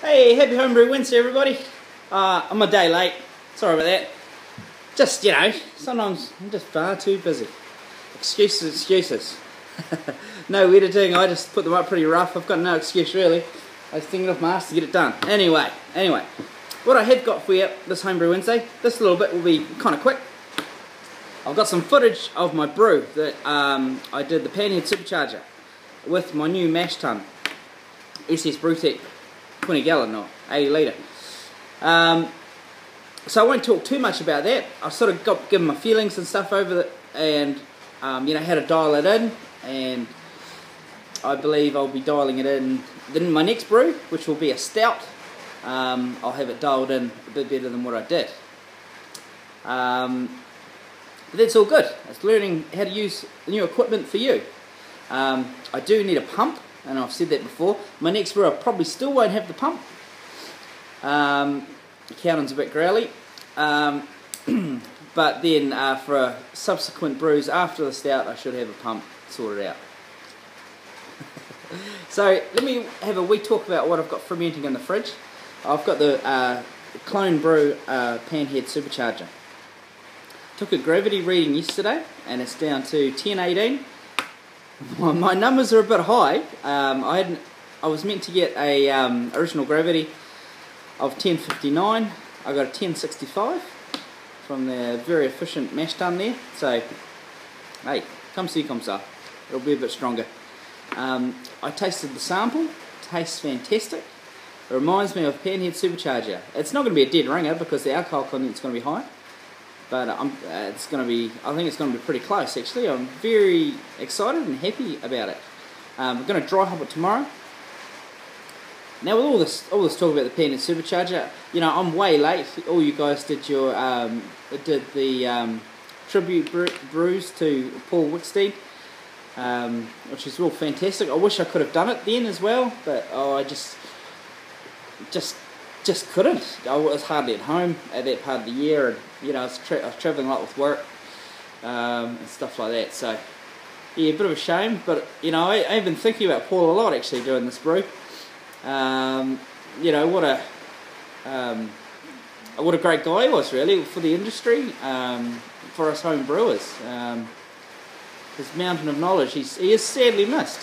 Hey, happy Homebrew Wednesday, everybody. I'm a day late. Sorry about that. Just, sometimes I'm just far too busy. Excuses. No editing, I just put them up pretty rough. I've got no excuse, really. I was thinking off my ass to get it done. Anyway. What I have got for you this Homebrew Wednesday, this little bit will be kind of quick. I've got some footage of my brew that I did the Panhead Supercharger with my new mash tun. Ss Brewtech 20 gallon or 80 litre. So I won't talk too much about that. I sort of got given my feelings and stuff over it, and how to dial it in, and I believe I'll be dialing it in my next brew, which will be a stout. I'll have it dialed in a bit better than what I did. But that's all good. It's learning how to use the new equipment for you. I do need a pump, and I've said that before. My next brew I probably still won't have the pump. Accountant's a bit growly. But then for subsequent brews after the stout, I should have a pump sorted out. So let me have a wee talk about what I've got fermenting in the fridge. I've got the Clone Brew Panhead Supercharger. Took a gravity reading yesterday, and it's down to 1018. My numbers are a bit high. I was meant to get a original gravity of 1059. I got a 1065 from the very efficient mash tun there. So, hey, come see, come ça. It'll be a bit stronger. I tasted the sample. Tastes fantastic. It reminds me of Panhead Supercharger. It's not going to be a dead ringer because the alcohol content's going to be high. But I think it's going to be pretty close actually. I'm very excited and happy about it. We're going to dry hop it tomorrow. Now with all this talk about the Panhead Supercharger, I'm way late. All you guys did the tribute brews to Paul Wickstein, which is real fantastic. I wish I could have done it then as well, but I just couldn't. I was hardly at home at that part of the year, and I was travelling a lot with work and stuff like that. So yeah, a bit of a shame. But I've been thinking about Paul a lot actually doing this brew. What a great guy he was really for the industry, for us home brewers. His mountain of knowledge. He is sadly missed.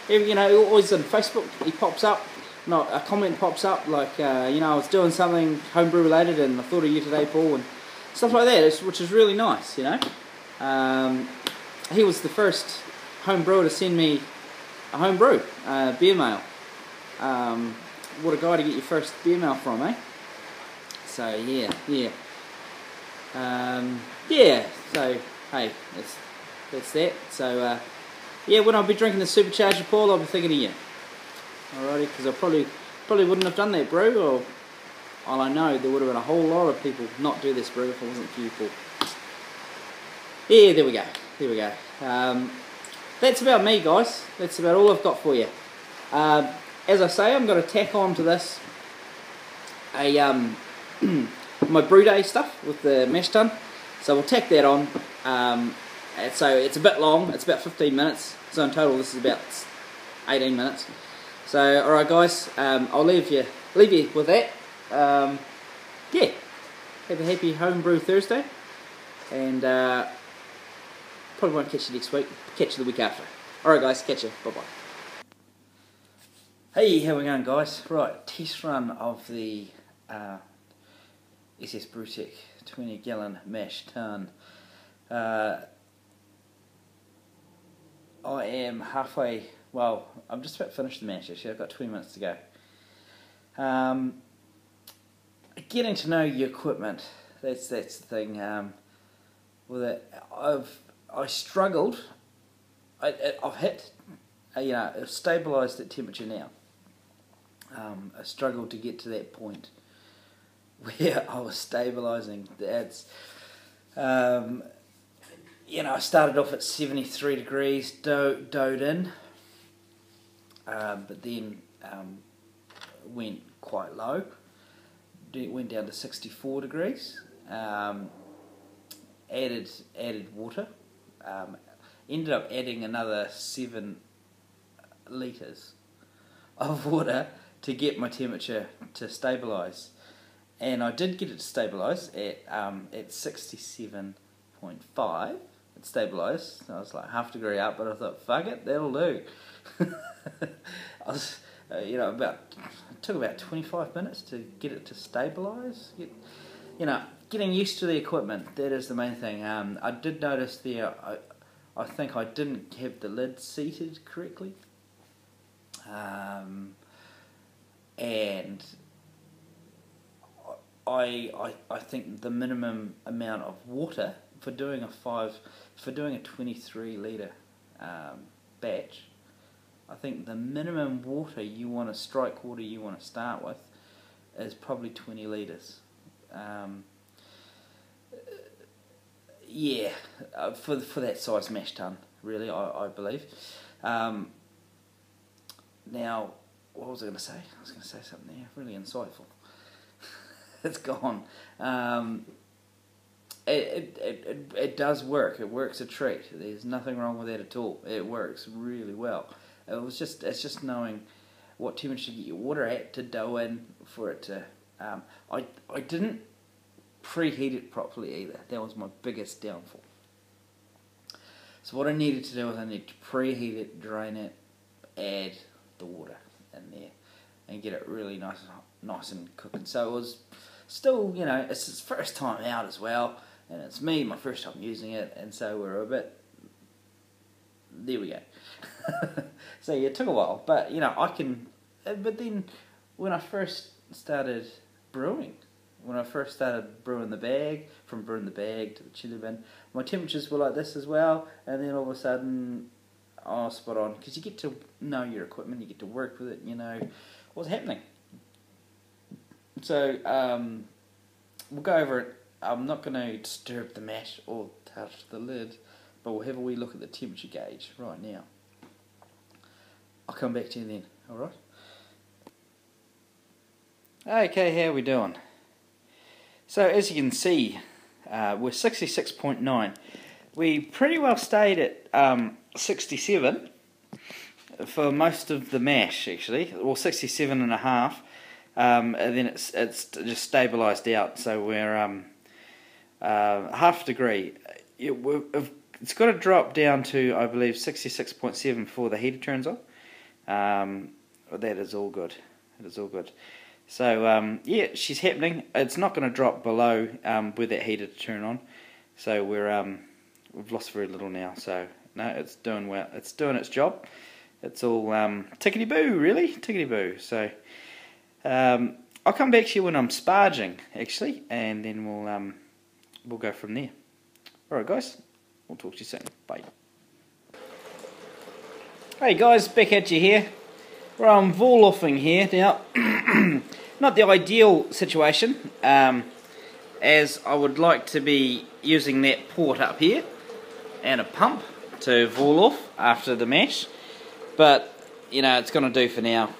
Always on Facebook he pops up. A comment pops up like, I was doing something homebrew related and I thought of you today, Paul, and stuff like that, which is really nice, He was the first home brewer to send me a homebrew beer mail. What a guy to get your first beer mail from, eh? So, yeah. So, hey, that's that. So, when I'll be drinking the Supercharger, Paul, I'll be thinking of you. Alrighty, because I probably wouldn't have done that brew, or all I know, there would have been a whole lot of people not do this brew if it wasn't for you, Paul. Yeah, there we go. That's about me, guys. That's about all I've got for you. As I say, I'm going to tack on to this my brew day stuff with the mash tun. So we'll tack that on. So it's a bit long. It's about 15 minutes. So in total, this is about 18 minutes. So, alright guys, I'll leave you with that. Have a happy homebrew Thursday, and probably won't catch you next week. Catch you the week after. Alright guys, catch you. Bye bye. Hey, how we going, guys? Right, test run of the Ss Brewtech 20 gallon mash tun. I am halfway. Well, I'm just about finished the mash actually. I've got 20 minutes to go. Getting to know your equipment. That's the thing. With it, I struggled. I've hit, I've stabilised at temperature now. I struggled to get to that point where I was stabilising. That's I started off at 73 degrees, dowed in. But then went quite low. It went down to 64 degrees. Added water. Ended up adding another 7 litres of water to get my temperature to stabilise. And I did get it to stabilise at 67.5. It stabilised. I was like half a degree up, but I thought, fuck it, that'll do. I was, it took about 25 minutes to get it to stabilise. Getting used to the equipment, that is the main thing. I did notice there, I think I didn't have the lid seated correctly. And I think the minimum amount of water for doing a 23 litre batch, I think the minimum water strike water you want to start with is probably 20 litres. For that size mash tun, really, I believe. Now, what was I going to say? I was going to say something there really insightful. It's gone. It does work. It works a treat. There's nothing wrong with that at all. It works really well. It's just knowing what temperature to get your water at to dough in for it to. I didn't preheat it properly either. That was my biggest downfall. So what I needed to do was I needed to preheat it, drain it, add the water in there, and get it really nice and cooking. So it was still, it's his first time out as well, and it's my first time using it, and so we're a bit. There we go. So yeah, it took a while, but I can. But then when I first started brewing. When I first started brewing the bag, from brewing the bag to the chili bin, my temperatures were like this as well, and then all of a sudden, spot on, because you get to know your equipment, you get to work with it, you know what's happening. So, we'll go over it. I'm not going to disturb the mash or touch the lid, but we'll have a wee look at the temperature gauge right now. I'll come back to you then, alright? Okay, how are we doing? So as you can see, we're 66.9. We pretty well stayed at 67 for most of the mash, actually. Well, 67.5, and then it's just stabilised out. So we're half a degree. It's got to drop down to, I believe, 66.7 before the heater turns on. That is all good. It is all good. So yeah, she's happening. It's not going to drop below with that heater to turn on. So we've lost very little now. So no, it's doing well. It's doing its job. It's all tickety boo, really, tickety boo. So I'll come back to you when I'm sparging, actually, and then we'll go from there. All right, guys. We'll talk to you soon. Bye. Hey guys, back at you here. Well, I'm Vorloffing here now. Not the ideal situation, as I would like to be using that port up here and a pump to Vorloff after the mash, but it's going to do for now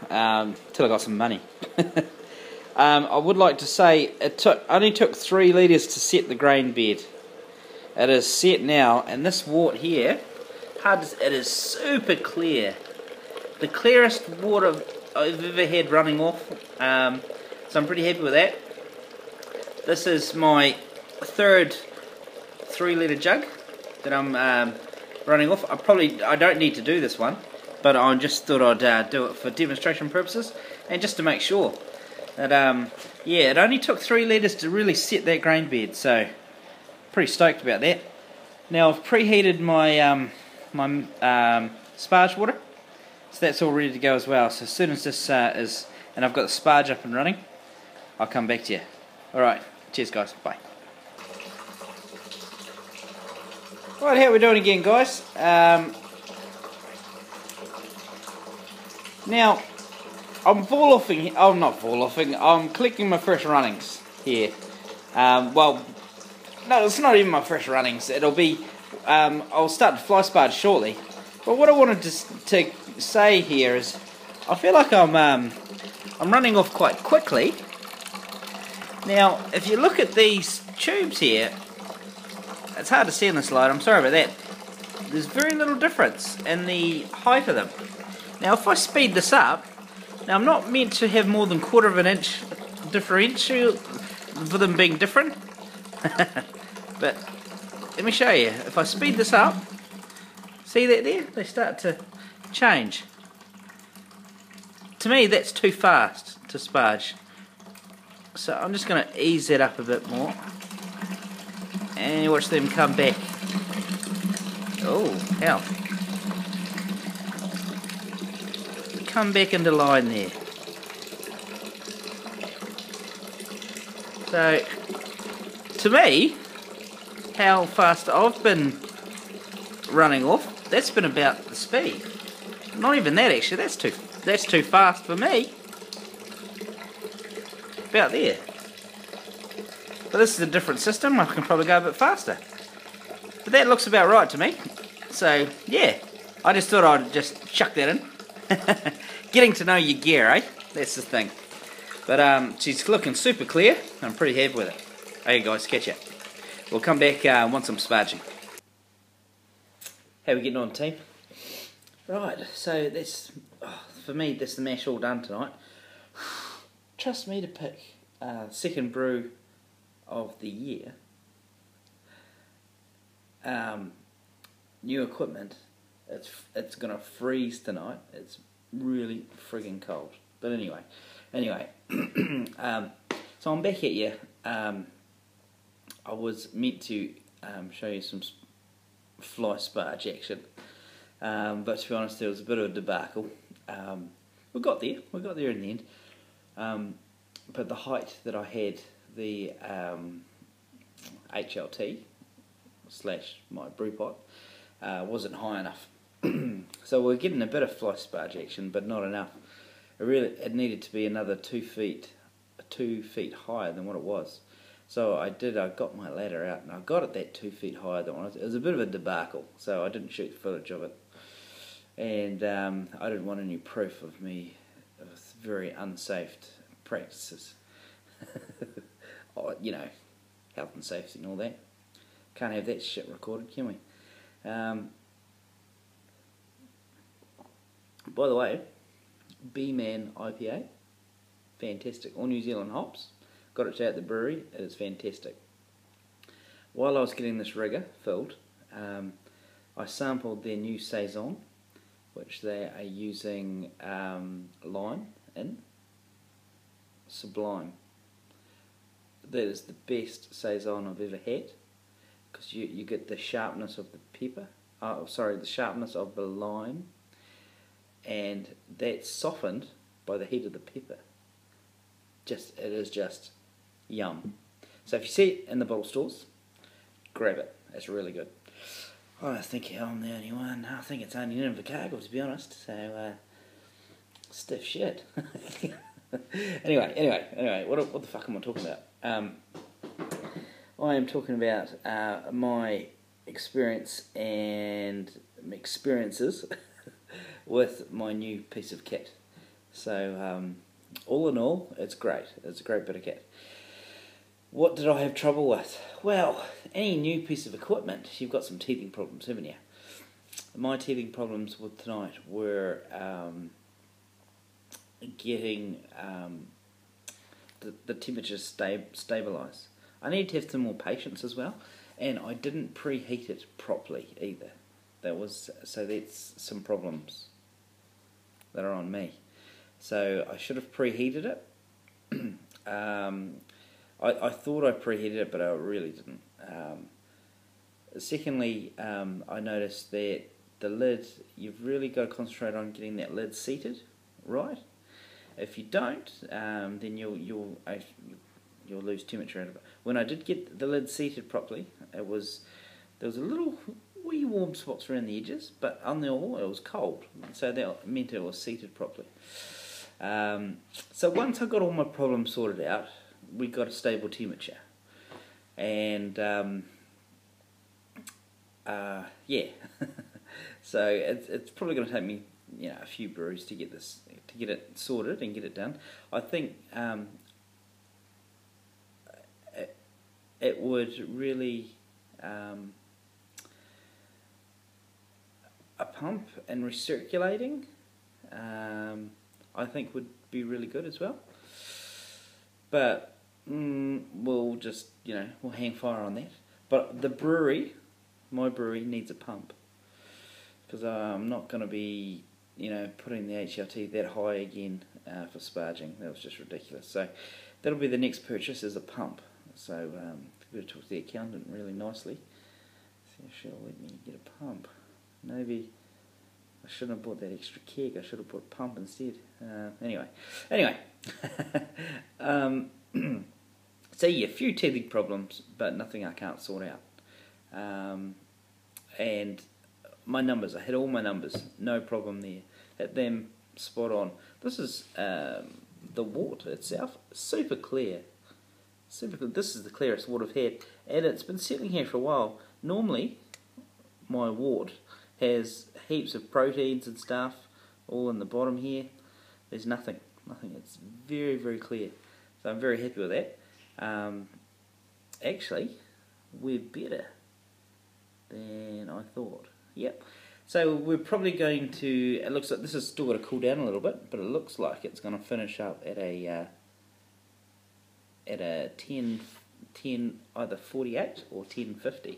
till I got some money. I would like to say it only took 3 litres to set the grain bed. It is set now, and this wort here, it is super clear. The clearest water I've ever had running off, so I'm pretty happy with that. This is my 3rd 3 litre jug that I'm running off. I don't need to do this one, but I just thought I'd do it for demonstration purposes and just to make sure that yeah, it only took 3 litres to really set that grain bed, so pretty stoked about that. Now I've preheated my sparge water. So that's all ready to go as well. So as soon as this is, and I've got the sparge up and running, I'll come back to you. Alright, cheers guys, bye. Right, how are we doing again guys? Now, I'm Vorloffing, not Vorloffing, I'm collecting my fresh runnings here. Well, no, it's not even my fresh runnings, it'll be, I'll start to fly sparge shortly. But what I wanted to say here is, I feel like I'm running off quite quickly. Now, if you look at these tubes here, it's hard to see in the slide, I'm sorry about that. There's very little difference in the height of them. Now, if I speed this up, Now I'm not meant to have more than 1/4 of an inch differential for them being different. But let me show you. If I speed this up, see that there? They start to change. To me, that's too fast to sparge. So I'm just going to ease that up a bit more. And watch them come back. Oh, hell. Come back into line there. So, to me, how fast I've been running off, that's been about the speed. Not even that actually, that's too fast for me. About there. But this is a different system, I can probably go a bit faster. But that looks about right to me. So, yeah, I just thought I'd just chuck that in. Getting to know your gear, eh? That's the thing. But she's looking super clear. I'm pretty happy with it. Okay guys, catch ya. We'll come back once I'm sparging. How are we getting on, team? Right, so that's, for me, that's the mash all done tonight. Trust me to pick second brew of the year. New equipment. It's gonna freeze tonight. It's really friggin' cold. But anyway, so I'm back at you. I was meant to show you some fly sparge action, but to be honest, there was a bit of a debacle. We got there in the end. But the height that I had, the HLT / my brew pot, wasn't high enough. So we're getting a bit of fly sparge action, but not enough. It needed to be another 2 feet higher than what it was. So I got my ladder out and I got it that 2 feet higher than what it was. It was a bit of a debacle, so I didn't shoot footage of it. And I didn't want any proof of me of very unsafe practices. You know, health and safety and all that. Can't have that shit recorded, can we? By the way, B-Man IPA, fantastic. All New Zealand hops. Got it at the brewery. It is fantastic. While I was getting this rigger filled, I sampled their new saison, which they are using lime in. Sublime. That is the best saison I've ever had, because you get the sharpness of the pepper. The sharpness of the lime, and that's softened by the heat of the pepper. It is just yum. So if you see it in the bottle stores, grab it. It's really good. I don't think I'm the only one. I think it's only in Invercargill, to be honest. So stiff shit. Anyway, what the fuck am I talking about? I am talking about my experiences with my new piece of kit. So all in all, it's great. It's a great bit of kit. What did I have trouble with? Well, any new piece of equipment, you've got some teething problems, haven't you? My teething problems with tonight were getting the temperature stabilised. I need to have some more patience as well, and I didn't preheat it properly either. That's some problems that are on me. So I should have preheated it. I thought I preheated it, but I really didn't. Secondly, I noticed that the lid, you've really got to concentrate on getting that lid seated right. If you don't, then you'll lose temperature out of it. When I did get the lid seated properly, there was a little wee warm spots around the edges, but on the whole it was cold, so that meant it was seated properly. So once I got all my problems sorted out, we got a stable temperature, and yeah. So it's probably going to take me a few brews to get it sorted and get it done. I think it would really a pump and recirculating I think would be really good as well. But we'll just, we'll hang fire on that. But the brewery, my brewery, needs a pump. Because I'm not going to be, putting the HLT that high again for sparging. That was just ridiculous. So that'll be the next purchase, is a pump. So I'm going to talk to the accountant really nicely. See if she'll let me get a pump. Maybe I shouldn't have bought that extra keg. I should have bought a pump instead. Anyway. So yeah, a few teething problems, but nothing I can't sort out. And my numbers, I hit all my numbers, no problem there. Hit them spot on. This is the water itself, super clear. Super clear. This is the clearest water I've had, and it's been sitting here for a while. Normally, my wort has heaps of proteins and stuff all in the bottom here. There's nothing. It's very, very clear. So I'm very happy with that. Actually, we're better than I thought. Yep. So we're probably going to, it looks like this has still got to cool down a little bit, but it looks like it's going to finish up at a 10 either 48 or 10.50,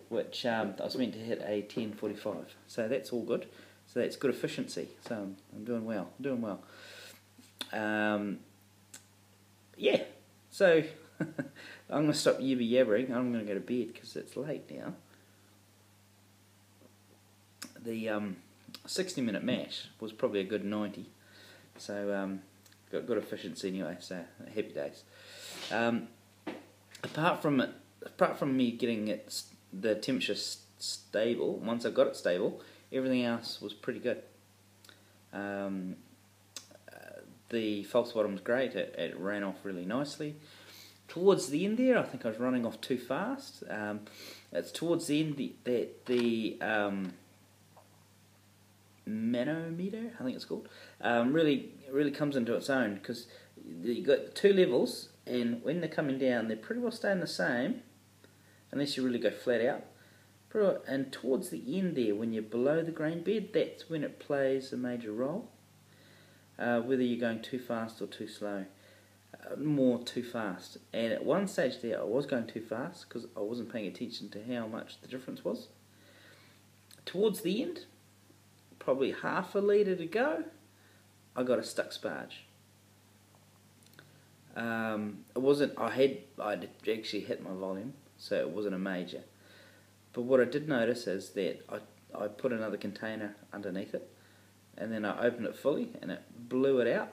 which I was meant to hit a 10.45. So that's all good. So that's good efficiency. So I'm doing well. Yeah. So I'm going to stop yabbering. I'm going to go to bed because it's late now. The 60-minute mash was probably a good 90, so got good efficiency anyway. So happy days. Apart from me getting the temperature stable, once I got it stable, everything else was pretty good. The false bottom was great. It ran off really nicely. Towards the end there, I think I was running off too fast. It's towards the end that the manometer, I think it's called, really comes into its own, because you've got two levels, and when they're coming down, they're pretty well staying the same, unless you really go flat out. And towards the end there, when you're below the grain bed, that's when it plays a major role, whether you're going too fast or too slow. More too fast. And at one stage there, I was going too fast because I wasn't paying attention to how much the difference was. Towards the end, probably half a litre to go, I got a stuck sparge. It wasn't. I'd actually hit my volume, so it wasn't a major. But what I did notice is that I put another container underneath it, and then I opened it fully, and it blew it out,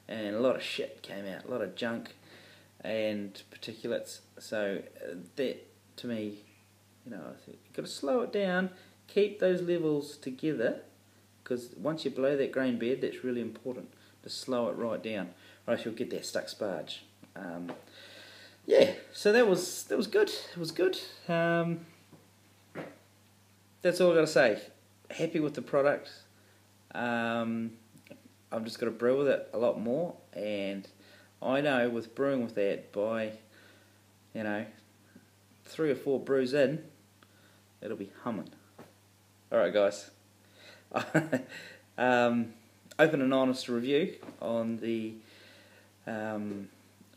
and a lot of shit came out, a lot of junk and particulates. So that, to me, I think you've got to slow it down, keep those levels together, because once you blow that grain bed, that's really important to slow it right down, or else you'll get that stuck sparge. Yeah, so that was good. It was good. That's all I got to say. Happy with the product. I've just got to brew with it a lot more, and I know with brewing with that, by 3 or 4 brews in, it'll be humming. Alright guys, open and honest review on the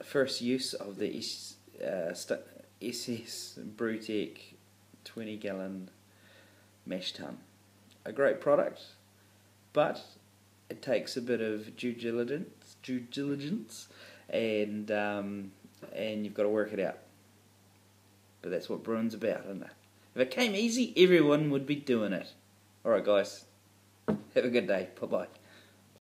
first use of the Ss Brewtech 20-gallon mash tun. A great product, but it takes a bit of due diligence, and you've got to work it out. But that's what brewing's about, isn't it? If it came easy, everyone would be doing it. Alright guys, have a good day. Bye-bye.